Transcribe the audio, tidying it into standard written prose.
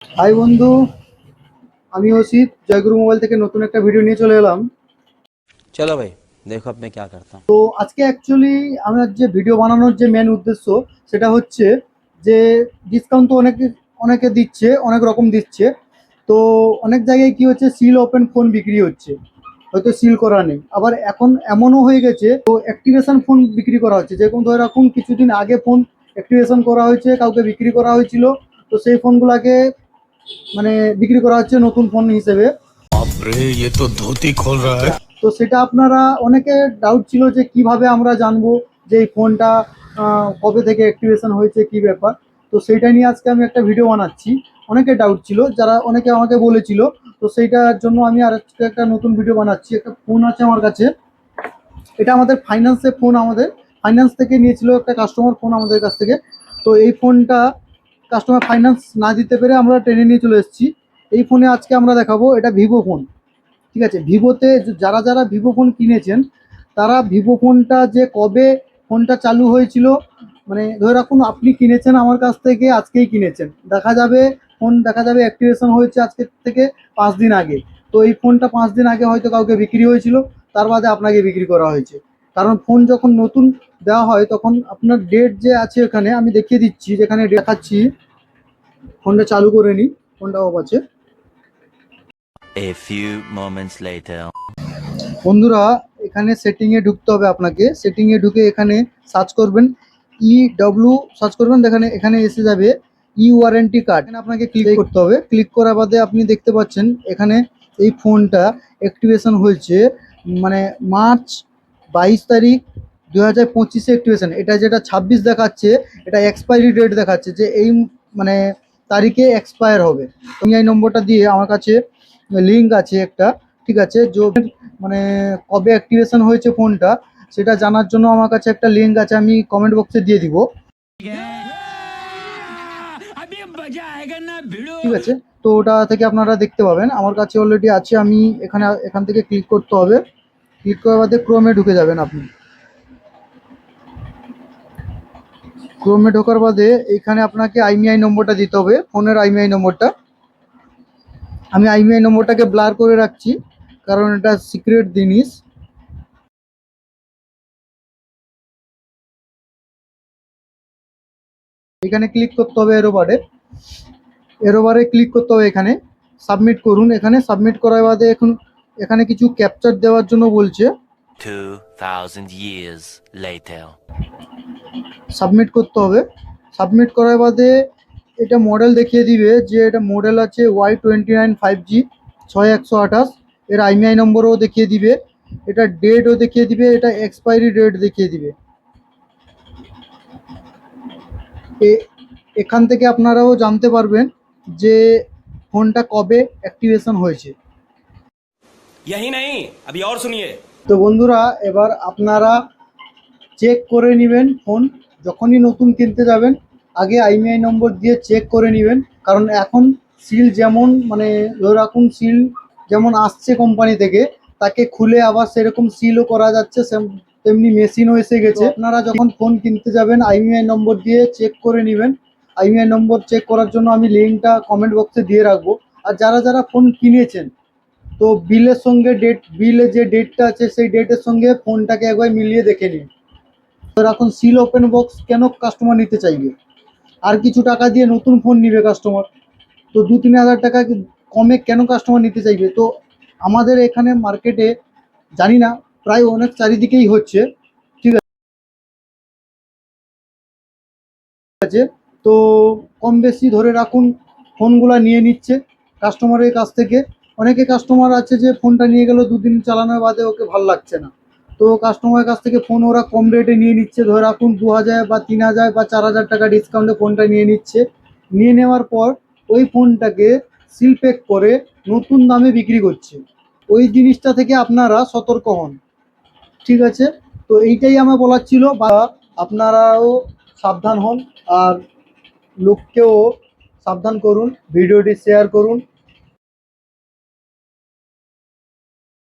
High বন্ধু, আমি অসিত জয়গুরু mobile থেকে নতুন একটা ভিডিও নিয়ে চলে এলাম। चलो भाई देखो अब मैं क्या करता हूँ। তো আজকে অ্যাকচুয়ালি আমার যে ভিডিও বানানোর যে মেন উদ্দেশ্য সেটা হচ্ছে যে ডিসকাউন্ট তো অনেকে অনেকে দিচ্ছে, অনেক রকম দিচ্ছে। তো অনেক জায়গায় কি হচ্ছে, সিল ওপেন ফোন বিক্রি হচ্ছে, হয়তো সিল করা নেই। আবার এখন এমনও হয়ে গেছে তো অ্যাক্টিভেশন ফোন বিক্রি করা হচ্ছে, যেরকম ধরে রাখুন কিছুদিন আগে ফোন অ্যাক্টিভেশন করা হয়েছে, কাউকে বিক্রি করা হয়েছিল, তো সেই ফোনগুলোকে মানে বিক্রি করা হচ্ছে নতুন ফোন হিসেবে। बापरे ये तो धोती खोल रहा है। তো সেটা আপনারা অনেকে ডাউট ছিল যে কিভাবে আমরা জানবো যে এই ফোনটা কবে থেকে অ্যাক্টিভেশন হয়েছে, কি ব্যাপার। তো সেইটা নিয়ে আজকে আমি একটা ভিডিও বানাচ্ছি। অনেকে ডাউট ছিল, যারা অনেকে আমাকে বলেছিল। তো সেইটার জন্য আমি আর আজকে একটা নতুন ভিডিও বানাচ্ছি। একটা ফোন আছে আমার কাছে, এটা আমাদের ফাইন্যান্সের ফোন, আমাদের ফাইন্যান্স থেকে নিয়েছিল একটা কাস্টমার ফোন আমাদের কাছ থেকে। তো এই ফোনটা কাস্টমার ফাইন্যান্স না দিতে পেরে আমরা টেনে নিয়ে চলে এসেছি। এই ফোনে আজকে আমরা দেখাবো, এটা ভিভো ফোন। ঠিক আছে, ভিভোতে যারা যারা ভিভো ফোন কিনেছেন তারা ভিভো ফোনটা যে কবে ফোনটা চালু হয়েছিল, মানে ধরে রাখুন আপনি কিনেছেন আমার কাছ থেকে, আজকেই কিনেছেন, দেখা যাবে ফোন দেখা যাবে অ্যাক্টিভেশন হয়েছে আজকে থেকে 5 দিন আগে। তো এই ফোনটা 5 দিন আগে হয়তো কাউকে বিক্রি হয়েছিল, তার বাদে আপনাকে বিক্রি করা হয়েছে। কারণ ফোন যখন নতুন দেওয়া হয় তখন আপনার ডেট যে আছে এখানে আমি দেখিয়ে দিচ্ছি, যেখানে দেখাচ্ছি। ফোনটা চালু করে নিই, ফোনটা অফ আছে। A few moments later. বন্ধুরা, এখানে সেটিংয়ে ঢুকতে হবে আপনাকে। সেটিংয়ে ঢুকে এখানে সার্চ করবেন সার্চ করবেন, এখানে এখানে এসে যাবে ওয়ারেন্টি কার্ড। এখানে আপনাকে ক্লিক করতে হবে। ক্লিক করার বাদে আপনি দেখতে পাচ্ছেন এখানে এই ফোনটা অ্যাক্টিভেশন হয়েছে, মানে মার্চ 22 তারিখ 2025-এ অ্যাক্টিভেশন। এটা যেটা 26 দেখাচ্ছে, এটা এক্সপায়ারি ডেট দেখাচ্ছে যে এই মানে তারিখে এক্সপায়ার হবে। আমি এই নম্বরটা দিয়ে, আমার কাছে লিঙ্ক আছে একটা, ঠিক আছে, মানে কবে অ্যাক্টিভেশন হয়েছে ফোনটা সেটা জানার জন্য আমার কাছে একটা লিঙ্ক আছে, আমি কমেন্ট বক্সে দিয়ে দিব। ঠিক আছে, তো ওটা থেকে আপনারা দেখতে পাবেন। আমার কাছে অলরেডি আছে, আমি এখান থেকে ক্লিক করতে হবে। ক্লিক করার বাদে ক্রোমে ঢুকে যাবেন আপনি। ক্রোমে ঢোকার বাদে এখানে আপনাকে আইমিআই নম্বরটা দিতে হবে, ফোনের আইমিআই নম্বরটা। আমি আইমিআই নম্বরটাকে ব্লার করে রাখছি, কারণ এটা সিক্রেট জিনিস। এখানে ক্লিক করতে হবে এরোবারে ক্লিক করতে হবে, এখানে সাবমিট করুন। এখানে সাবমিট করার বাদে এখন এখানে কিছু ক্যাপচার দেওয়ার জন্য বলছে। 2000 years later. সাবমিট করতে হবে। সাবমিট করার বাদে এটা মডেল দেখিয়ে দিবে, যে এটা মডেল আছে Y29 5G 6128। এর আইমিআই নম্বরও দেখিয়ে দিবে, এটা ডেটও দেখিয়ে দিবে, এটা এক্সপায়ারি ডেট দেখিয়ে দিবে। এখান থেকে আপনারাও জানতে পারবেন যে ফোনটা কবে অ্যাক্টিভেশন হয়েছে। यही नहीं अभी और सुनिए। তো বন্ধুরা, এবার আপনারা চেক করে নেবেন ফোন। যখনই নতুন কিনতে যাবেন আগে আইমিআই নম্বর দিয়ে চেক করে নেবেন, কারণ এখন সিল যেমন মানে ধরে রাখুন সিল যেমন আসছে কোম্পানি থেকে, তাকে খুলে আবার সেরকম সিলও করা যাচ্ছে, তেমনি মেশিনও এসে গেছে। আপনারা যখন ফোন কিনতে যাবেন আইমিআই নম্বর দিয়ে চেক করে নেবেন। আইমিআই নম্বর চেক করার জন্য আমি লিঙ্কটা কমেন্ট বক্সে দিয়ে রাখবো। আর যারা যারা ফোন কিনেছেন, তো বিলের সঙ্গে বিলে যে ডেটটা আছে সেই ডেটের সঙ্গে ফোনটাকে একবার মিলিয়ে দেখে নিন। তো এখন সিল ওপেন বক্স কেন কাস্টমার নিতে চাইবে? আর কিছু টাকা দিয়ে নতুন ফোন নিবে কাস্টমার, তো 2-3 হাজার টাকা কমে কেন কাস্টমার নিতে চাইবে? তো আমাদের এখানে মার্কেটে জানি না, প্রায় অনেক চারিদিকেই হচ্ছে, ঠিক আছে। তো কম বেশি ধরে রাখুন ফোনগুলা নিয়ে নিচ্ছে কাস্টমারের কাছ থেকে। অনেকে কাস্টমার আছে যে ফোনটা নিয়ে গেল 2 দিন চালানোর বাদে ওকে ভালো লাগছে না, তো কাস্টমারের কাছ থেকে ফোন ওরা কম রেটে নিয়ে নিচ্ছে, ধরে রাখুন 2000 বা 3000 বা 4000 টাকা ডিসকাউন্টে ফোনটা নিয়ে নিচ্ছে। নিয়ে নেওয়ার পর ওই ফোনটাকে সিল প্যাক করে নতুন দামে বিক্রি করছে। ওই জিনিসটা থেকে আপনারা সতর্ক হন, ঠিক আছে। তো এইটাই আমার বলার ছিল, বা আপনারাও সাবধান হন আর লোককেও সাবধান করুন, ভিডিওটি শেয়ার করুন।